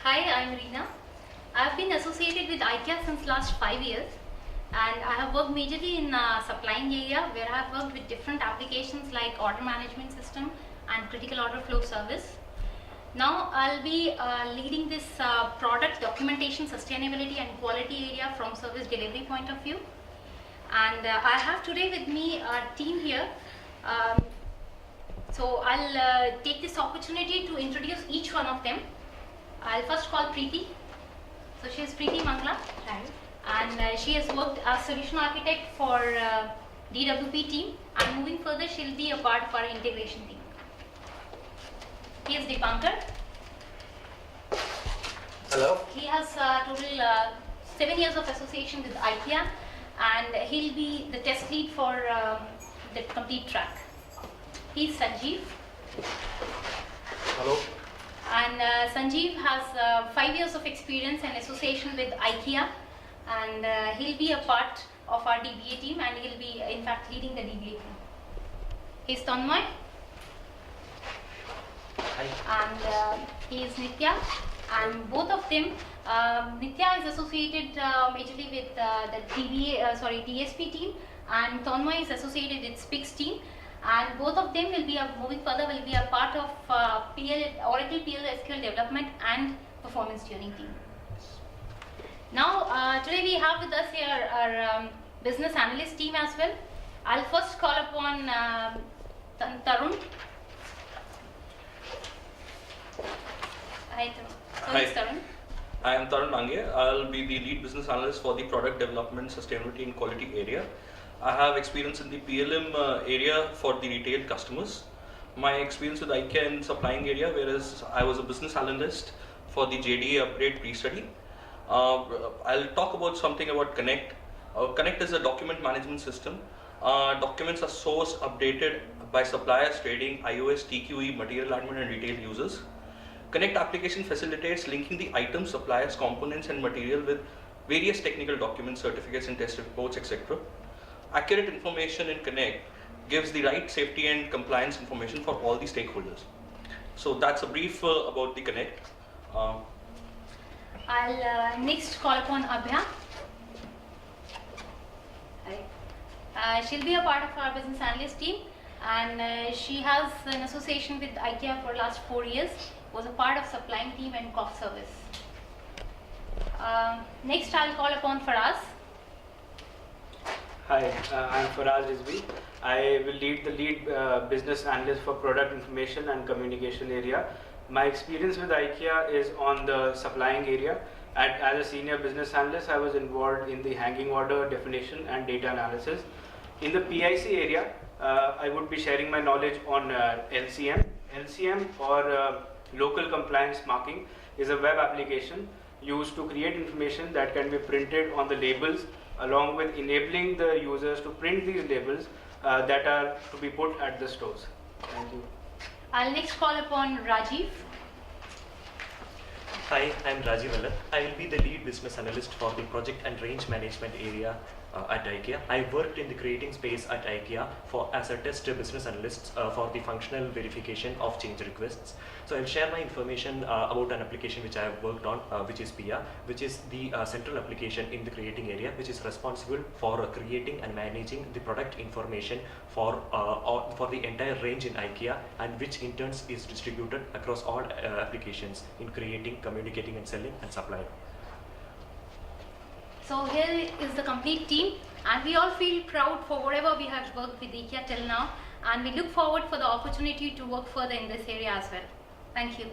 Hi, I'm Reena. I've been associated with IKEA since last 5 years, and I have worked majorly in supplying area where I have worked with different applications like order management system and critical order flow service. Now I'll be leading this product documentation, sustainability and quality area from service delivery point of view. And I have today with me a team here. So I'll take this opportunity to introduce each one of them. I'll first call Preeti. So she is Preeti Mangla. Hi. And she has worked as solution architect for DWP team, and moving further she'll be a part of our integration team. He is Dipankar. Hello. He has total 7 years of association with IKEA, and he'll be the test lead for the complete track. He's Sanjeev. Hello. And Sanjeev has 5 years of experience and association with IKEA, and he'll be a part of our DBA team, and he'll be in fact leading the DBA team. He's Tanmay. Hi. And he is Nitya, and both of them, Nitya is associated majorly with the DSP team, and Tanmay is associated with SPIX team. And both of them will be moving further, will be a part of Oracle PL/SQL development and performance tuning team. Now today we have with us here our business analyst team as well. I'll first call upon Tarun. Hi Tarun. So Hi. it's Tarun. I am Tarun Nange. I'll be the lead business analyst for the product development, sustainability and quality area. I have experience in the PLM area for the retail customers. My experience with IKEA in supplying area, whereas I was a business analyst for the JDA upgrade pre-study. I'll talk about something about Connect. Connect is a document management system. Documents are sourced, updated by suppliers, trading, iOS, TQE, material admin and retail users. Connect application facilitates linking the items, suppliers, components and material with various technical documents, certificates and test reports, etc. Accurate information in Connect gives the right safety and compliance information for all the stakeholders. So that's a brief about the Connect. I'll next call upon Abhya. Hi. She'll be a part of our business analyst team, and she has an association with IKEA for last 4 years, was a part of supplying team and cost service. Next I'll call upon Faraz. Hi, I'm Faraz Rizvi. I will lead the business analyst for product information and communication area. My experience with IKEA is on the supplying area. As a senior business analyst, I was involved in the hanging order definition and data analysis. In the PIC area, I would be sharing my knowledge on LCM. LCM, or local compliance marking, is a web application used to create information that can be printed on the labels, along with enabling the users to print these labels that are to be put at the stores. Thank you. I'll next call upon Rajiv. Hi, I'm Rajiv Allar. I will be the lead business analyst for the project and range management area at IKEA. I worked in the creating space at IKEA as a test business analyst for the functional verification of change requests. So I'll share my information about an application which I have worked on, which is PIA, which is the central application in the creating area, which is responsible for creating and managing the product information for the entire range in IKEA, and which in turn is distributed across all applications in creating, communicating and selling and supplying. So here is the complete team, and we all feel proud for whatever we have worked with IKEA till now, and we look forward for the opportunity to work further in this area as well. Thank you.